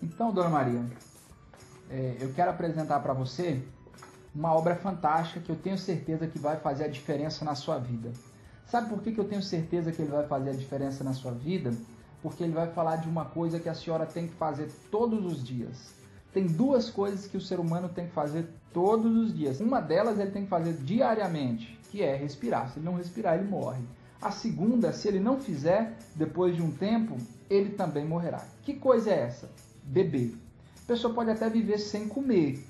Então, Dona Maria, eu quero apresentar para você uma obra fantástica que eu tenho certeza que vai fazer a diferença na sua vida. Sabe por que eu tenho certeza que ele vai fazer a diferença na sua vida? Porque ele vai falar de uma coisa que a senhora tem que fazer todos os dias. Tem duas coisas que o ser humano tem que fazer todos os dias. Uma delas ele tem que fazer diariamente, que é respirar. Se ele não respirar, ele morre. A segunda, se ele não fizer, depois de um tempo, ele também morrerá. Que coisa é essa? Beber. A pessoa pode até viver sem comer,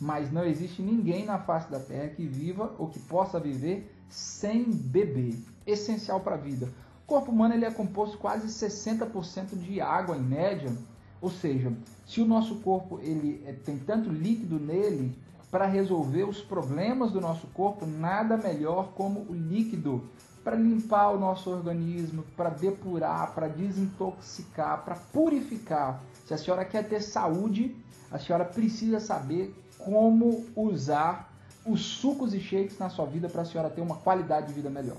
mas não existe ninguém na face da terra que viva ou que possa viver sem beber. Essencial para a vida. O corpo humano ele é composto quase 60% de água em média, ou seja, se o nosso corpo ele tem tanto líquido nele, para resolver os problemas do nosso corpo, nada melhor como o líquido para limpar o nosso organismo, para depurar, para desintoxicar, para purificar. Se a senhora quer ter saúde, a senhora precisa saber como usar os sucos e shakes na sua vida para a senhora ter uma qualidade de vida melhor.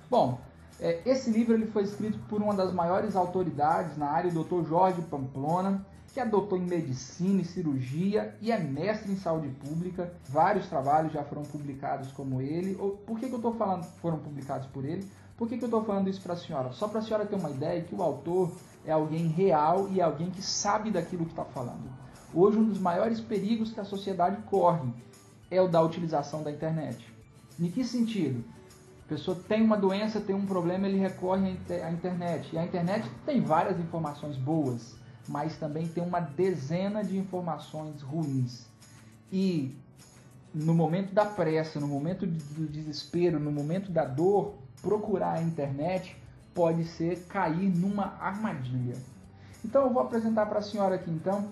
Bom, esse livro ele foi escrito por uma das maiores autoridades na área, o Dr. Jorge Pamplona, que é doutor em medicina e cirurgia e é mestre em saúde pública. Vários trabalhos já foram publicados como ele. Por que eu estou falando que foram publicados por ele? Por que eu estou falando isso para a senhora? Só para a senhora ter uma ideia que o autor é alguém real e alguém que sabe daquilo que está falando. Hoje, um dos maiores perigos que a sociedade corre é o da utilização da internet. Em que sentido? A pessoa tem uma doença, tem um problema, ele recorre à internet. E a internet tem várias informações boas, mas também tem uma dezena de informações ruins. E no momento da pressa, no momento do desespero, no momento da dor, procurar a internet pode ser cair numa armadilha. Então eu vou apresentar para a senhora aqui, então,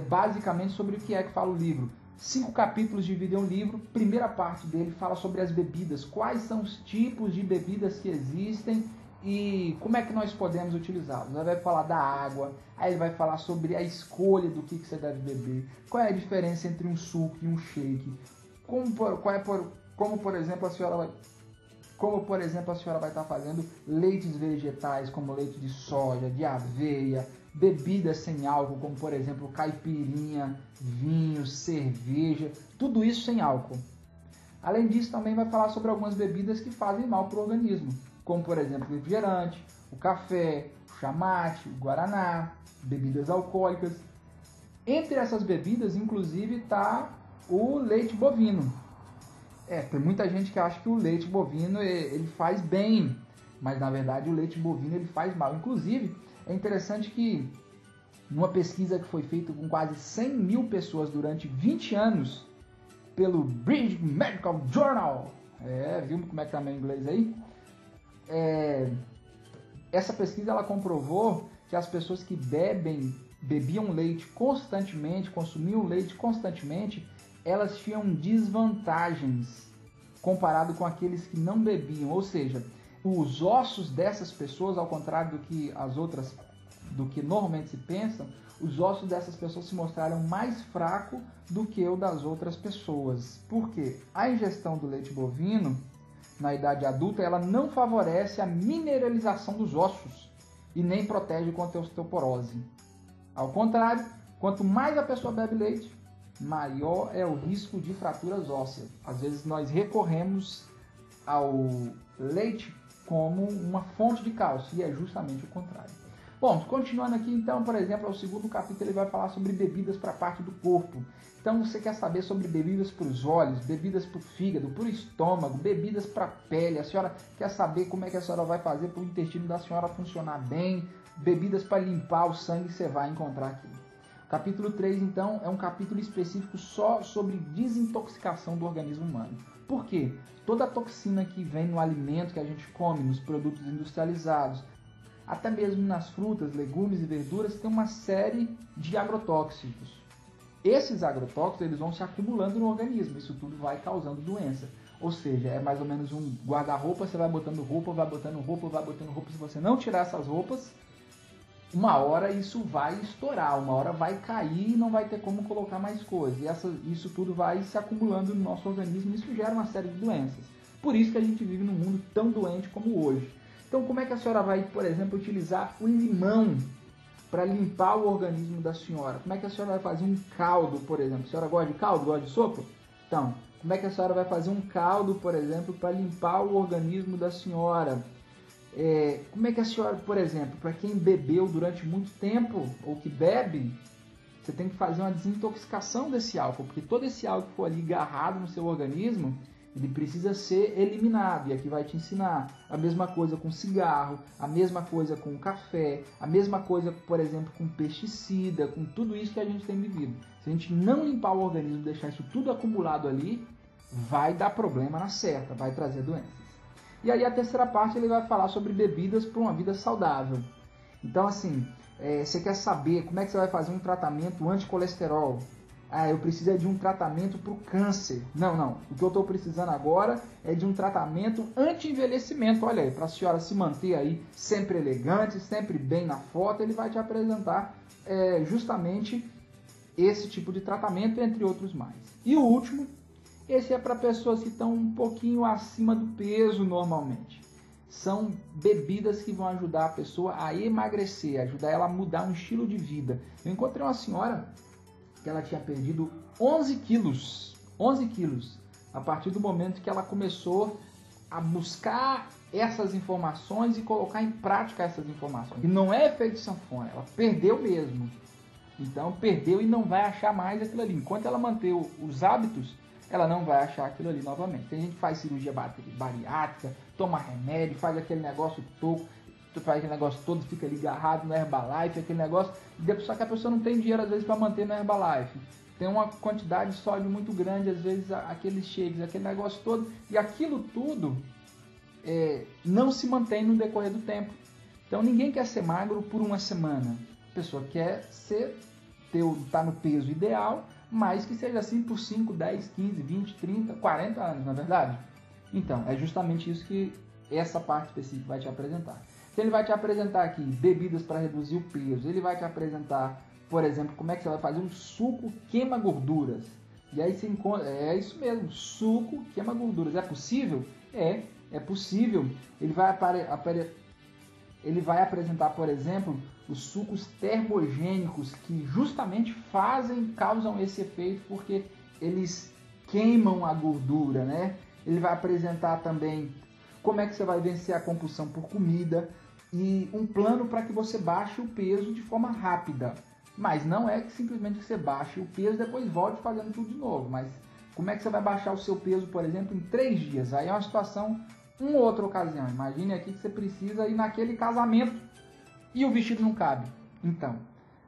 basicamente sobre o que é que fala o livro. 5 capítulos dividem o livro. Primeira parte dele fala sobre as bebidas, quais são os tipos de bebidas que existem e como é que nós podemos utilizá-los. Ele vai falar da água, aí ele vai falar sobre a escolha do que você deve beber, qual é a diferença entre um suco e um shake, como por exemplo a senhora vai estar fazendo leites vegetais, como leite de soja, de aveia, bebidas sem álcool, como por exemplo caipirinha, vinho, cerveja, tudo isso sem álcool. Além disso, também vai falar sobre algumas bebidas que fazem mal para o organismo, como por exemplo o refrigerante, o café, o chamate, o guaraná, bebidas alcoólicas. Entre essas bebidas, inclusive, está o leite bovino. Tem muita gente que acha que o leite bovino ele faz bem, mas na verdade o leite bovino ele faz mal. Inclusive, é interessante que numa pesquisa que foi feita com quase 100 mil pessoas durante 20 anos pelo British Medical Journal, viu como é que tá meu inglês aí? Essa pesquisa ela comprovou que as pessoas que bebiam leite constantemente, consumiam leite constantemente, elas tinham desvantagens comparado com aqueles que não bebiam, ou seja, os ossos dessas pessoas, ao contrário do que normalmente se pensa, os ossos dessas pessoas se mostraram mais fracos do que o das outras pessoas. Por quê? A ingestão do leite bovino na idade adulta, ela não favorece a mineralização dos ossos e nem protege contra a osteoporose. Ao contrário, quanto mais a pessoa bebe leite, maior é o risco de fraturas ósseas. Às vezes nós recorremos ao leite como uma fonte de cálcio, e é justamente o contrário. Bom, continuando aqui, então, por exemplo, o segundo capítulo ele vai falar sobre bebidas para a parte do corpo. Então, você quer saber sobre bebidas para os olhos, bebidas para o fígado, para o estômago, bebidas para a pele. A senhora quer saber como é que a senhora vai fazer para o intestino da senhora funcionar bem, bebidas para limpar o sangue, você vai encontrar aqui. Capítulo 3, então, é um capítulo específico só sobre desintoxicação do organismo humano. Por quê? Toda a toxina que vem no alimento que a gente come, nos produtos industrializados, até mesmo nas frutas, legumes e verduras, tem uma série de agrotóxicos. Esses agrotóxicos eles vão se acumulando no organismo, isso tudo vai causando doença. Ou seja, é mais ou menos um guarda-roupa, você vai botando roupa, vai botando roupa, vai botando roupa. Se você não tirar essas roupas, uma hora isso vai estourar, uma hora vai cair e não vai ter como colocar mais coisas. E isso tudo vai se acumulando no nosso organismo e isso gera uma série de doenças. Por isso que a gente vive num mundo tão doente como hoje. Então, como é que a senhora vai, por exemplo, utilizar o limão para limpar o organismo da senhora. Como é que a senhora vai fazer um caldo, por exemplo? A senhora gosta de caldo? Gosta de sopa? Então, como é que a senhora vai fazer um caldo, por exemplo, para limpar o organismo da senhora? Como é que a senhora, por exemplo, para quem bebeu durante muito tempo ou que bebe, você tem que fazer uma desintoxicação desse álcool, porque todo esse álcool que for ali agarrado no seu organismo, ele precisa ser eliminado. E aqui vai te ensinar a mesma coisa com cigarro, a mesma coisa com café, a mesma coisa, por exemplo, com pesticida, com tudo isso que a gente tem vivido. Se a gente não limpar o organismo, deixar isso tudo acumulado ali, vai dar problema na certa, vai trazer doenças. E aí a terceira parte ele vai falar sobre bebidas para uma vida saudável. Então assim, você quer saber como é que você vai fazer um tratamento anti-colesterol? Eu preciso de um tratamento para o câncer. Não. O que eu estou precisando agora é de um tratamento anti-envelhecimento. Olha aí, para a senhora se manter aí sempre elegante, sempre bem na foto, ele vai te apresentar justamente esse tipo de tratamento, entre outros mais. E o último, esse é para pessoas que estão um pouquinho acima do peso normalmente. São bebidas que vão ajudar a pessoa a emagrecer, ajudar ela a mudar um estilo de vida. Eu encontrei uma senhora que ela tinha perdido 11 quilos. 11 quilos. A partir do momento que ela começou a buscar essas informações e colocar em prática essas informações. E não é efeito sanfona, ela perdeu mesmo. Então perdeu e não vai achar mais aquilo ali. Enquanto ela manter os hábitos, ela não vai achar aquilo ali novamente. Tem gente que faz cirurgia bariátrica, toma remédio, faz aquele negócio todo, faz aquele negócio todo, fica ali agarrado no Herbalife, aquele negócio, só que a pessoa não tem dinheiro às vezes para manter no Herbalife. Tem uma quantidade de sódio muito grande, às vezes aqueles shakes, aquele negócio todo, e aquilo tudo não se mantém no decorrer do tempo. Então ninguém quer ser magro por uma semana. A pessoa quer estar no peso ideal, mas que seja assim por 5, 10, 15, 20, 30, 40 anos, não é verdade? Então, é justamente isso que essa parte específica vai te apresentar. Então, ele vai te apresentar aqui bebidas para reduzir o peso, ele vai te apresentar, por exemplo, como é que você vai fazer um suco queima gorduras. E aí você encontra, é isso mesmo, suco queima gorduras. É possível? É possível. Ele vai apresentar, por exemplo, os sucos termogênicos que justamente causam esse efeito porque eles queimam a gordura, né? Ele vai apresentar também como é que você vai vencer a compulsão por comida e um plano para que você baixe o peso de forma rápida. Mas não é que simplesmente você baixe o peso e depois volte fazendo tudo de novo. Mas como é que você vai baixar o seu peso, por exemplo, em 3 dias? Aí é uma situação, uma outra ocasião. Imagine aqui que você precisa ir naquele casamento e o vestido não cabe. Então,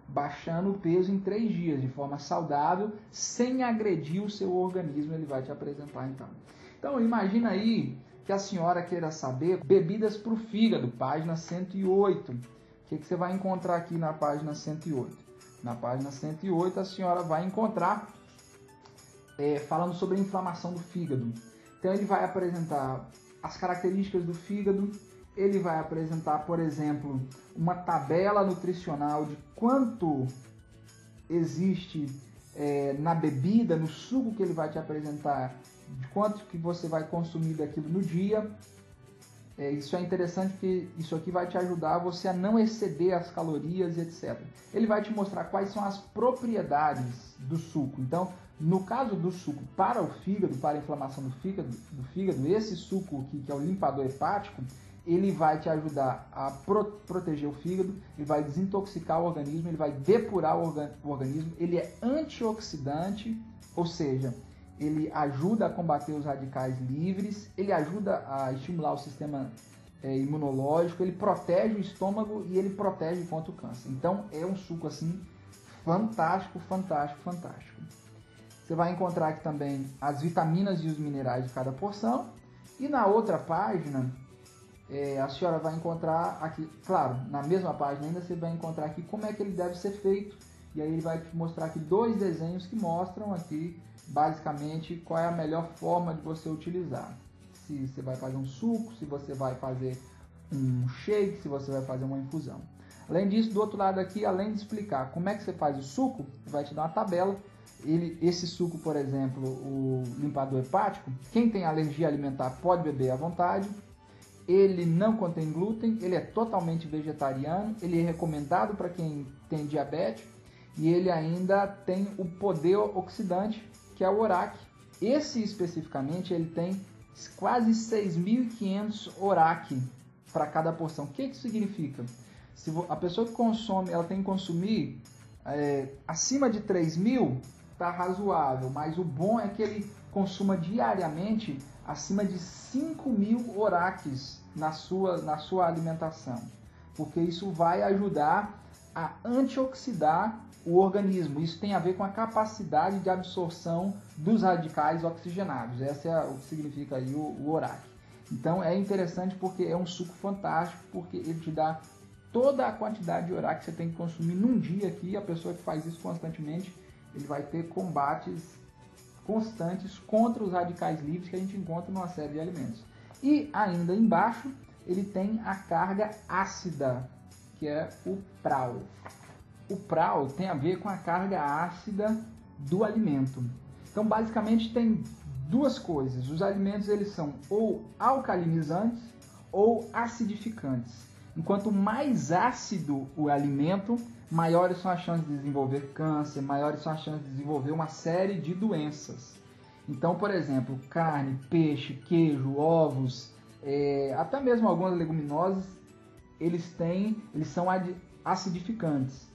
baixando o peso em 3 dias, de forma saudável, sem agredir o seu organismo, ele vai te apresentar então. Então, imagina aí que a senhora queira saber bebidas para o fígado, página 108. O que você vai encontrar aqui na página 108? Na página 108 a senhora vai encontrar falando sobre a inflamação do fígado. Então ele vai apresentar as características do fígado, ele vai apresentar, por exemplo, uma tabela nutricional de quanto existe na bebida, no suco que ele vai te apresentar, de quanto que você vai consumir daquilo no dia. Isso é interessante porque isso aqui vai te ajudar você a não exceder as calorias, etc. Ele vai te mostrar quais são as propriedades do suco. Então, no caso do suco para o fígado, para a inflamação do fígado, esse suco aqui, que é o limpador hepático, ele vai te ajudar a proteger o fígado, ele vai desintoxicar o organismo, ele vai depurar o organismo, ele é antioxidante, ou seja, ele ajuda a combater os radicais livres, ele ajuda a estimular o sistema imunológico, ele protege o estômago e ele protege contra o câncer. Então é um suco assim fantástico, fantástico, fantástico. Você vai encontrar aqui também as vitaminas e os minerais de cada porção. E na outra página, a senhora vai encontrar aqui, claro, na mesma página ainda você vai encontrar aqui como é que ele deve ser feito. E aí ele vai te mostrar aqui 2 desenhos que mostram aqui basicamente qual é a melhor forma de você utilizar. Se você vai fazer um suco, se você vai fazer um shake, se você vai fazer uma infusão. Além disso, do outro lado aqui, além de explicar como é que você faz o suco, vai te dar uma tabela. Esse suco, por exemplo, o limpador hepático, quem tem alergia alimentar pode beber à vontade. ele não contém glúten, ele é totalmente vegetariano, ele é recomendado para quem tem diabetes e ele ainda tem o poder oxidante, que é o ORAC. Esse especificamente ele tem quase 6.500 ORAC para cada porção. O que isso significa? Se a pessoa que consome, ela tem que consumir acima de 3.000, está razoável, mas o bom é que ele consuma diariamente acima de 5.000 ORACs na sua alimentação, porque isso vai ajudar a antioxidar o organismo. Isso tem a ver com a capacidade de absorção dos radicais oxigenados. Essa é o que significa aí o ORAC. Então é interessante porque é um suco fantástico, porque ele te dá toda a quantidade de ORAC que você tem que consumir num dia aqui. A pessoa que faz isso constantemente, ele vai ter combates constantes contra os radicais livres que a gente encontra numa série de alimentos. E ainda embaixo ele tem a carga ácida, que é o PRAL. O PRAL tem a ver com a carga ácida do alimento. Então basicamente tem duas coisas. Os alimentos eles são ou alcalinizantes ou acidificantes. Enquanto mais ácido o alimento, maiores são as chances de desenvolver câncer, maiores são as chances de desenvolver uma série de doenças. Então, por exemplo, carne, peixe, queijo, ovos, até mesmo algumas leguminosas, eles são acidificantes.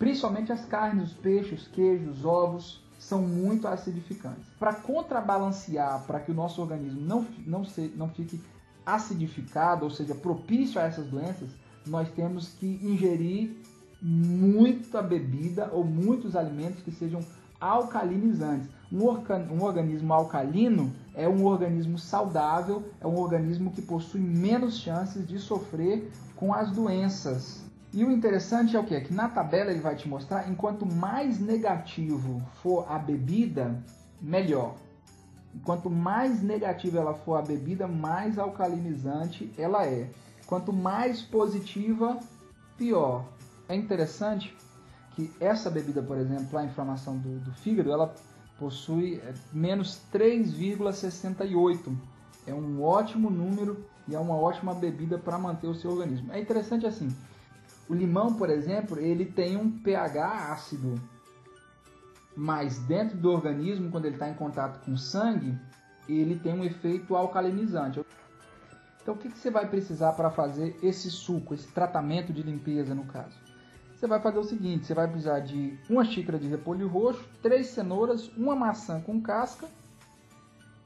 Principalmente as carnes, os peixes, os queijos, os ovos são muito acidificantes. Para contrabalancear, para que o nosso organismo não fique acidificado, ou seja, propício a essas doenças, nós temos que ingerir muita bebida ou muitos alimentos que sejam alcalinizantes. Um organismo alcalino é um organismo saudável, é um organismo que possui menos chances de sofrer com as doenças. E o interessante é o quê? Que na tabela ele vai te mostrar, enquanto mais negativo for a bebida, melhor. Quanto mais negativa ela for a bebida, mais alcalinizante ela é. Quanto mais positiva, pior. É interessante que essa bebida, por exemplo, a inflamação do fígado, ela possui menos 3,68. É um ótimo número e é uma ótima bebida para manter o seu organismo. É interessante assim, o limão, por exemplo, ele tem um pH ácido, mas dentro do organismo, quando ele está em contato com o sangue, ele tem um efeito alcalinizante. Então, o que você vai precisar para fazer esse suco, esse tratamento de limpeza, no caso? Você vai fazer o seguinte, você vai precisar de 1 xícara de repolho roxo, 3 cenouras, 1 maçã com casca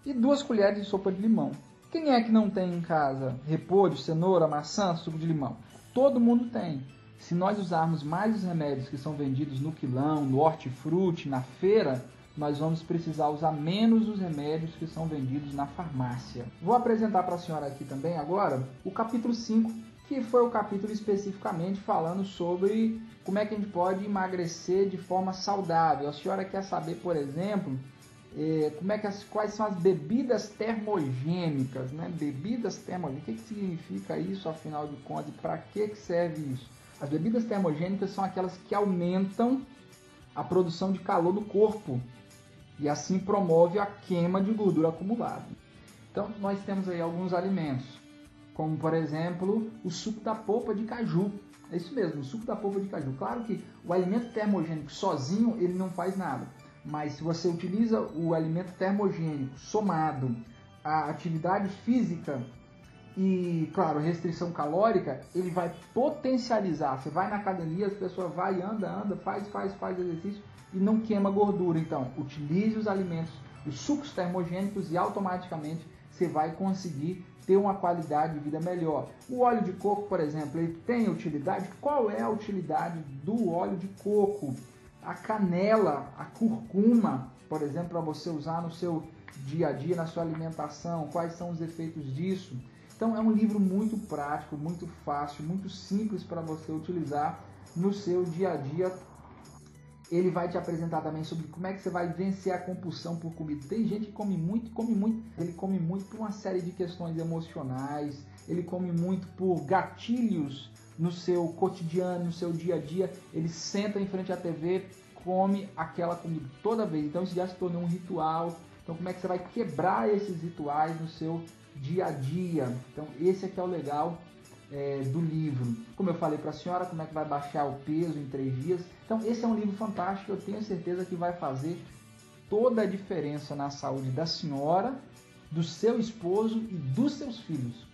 e 2 colheres de sopa de limão. Quem é que não tem em casa repolho, cenoura, maçã, suco de limão? Todo mundo tem. Se nós usarmos mais os remédios que são vendidos no quilão, no hortifruti, na feira, nós vamos precisar usar menos os remédios que são vendidos na farmácia. Vou apresentar para a senhora aqui também agora o capítulo 5, que foi o capítulo especificamente falando sobre como é que a gente pode emagrecer de forma saudável. A senhora quer saber, por exemplo, quais são as bebidas termogênicas, né? Bebidas termogênicas, o que significa isso, afinal de contas, e para que serve isso? As bebidas termogênicas são aquelas que aumentam a produção de calor do corpo e assim promove a queima de gordura acumulada. Então nós temos aí alguns alimentos, como por exemplo o suco da polpa de caju. É isso mesmo, o suco da polpa de caju. Claro que o alimento termogênico sozinho ele não faz nada, mas se você utiliza o alimento termogênico somado à atividade física e, claro, restrição calórica, ele vai potencializar. Você vai na academia, as pessoas vai, anda, faz exercício e não queima gordura. Então, utilize os alimentos, os sucos termogênicos e automaticamente você vai conseguir ter uma qualidade de vida melhor. O óleo de coco, por exemplo, ele tem utilidade? Qual é a utilidade do óleo de coco? A canela, a curcuma, por exemplo, para você usar no seu dia a dia, na sua alimentação, quais são os efeitos disso? Então é um livro muito prático, muito fácil, muito simples para você utilizar no seu dia a dia. Ele vai te apresentar também sobre como é que você vai vencer a compulsão por comida. Tem gente que come muito. Ele come muito por uma série de questões emocionais, ele come muito por gatilhos no seu cotidiano, no seu dia a dia. Ele senta em frente à TV, come aquela comida toda vez. Então isso já se tornou um ritual Então, como é que você vai quebrar esses rituais no seu dia a dia? Então, esse aqui é o legal do livro. Como eu falei para a senhora, como é que vai baixar o peso em 3 dias. Então, esse é um livro fantástico, eu tenho certeza que vai fazer toda a diferença na saúde da senhora, do seu esposo e dos seus filhos.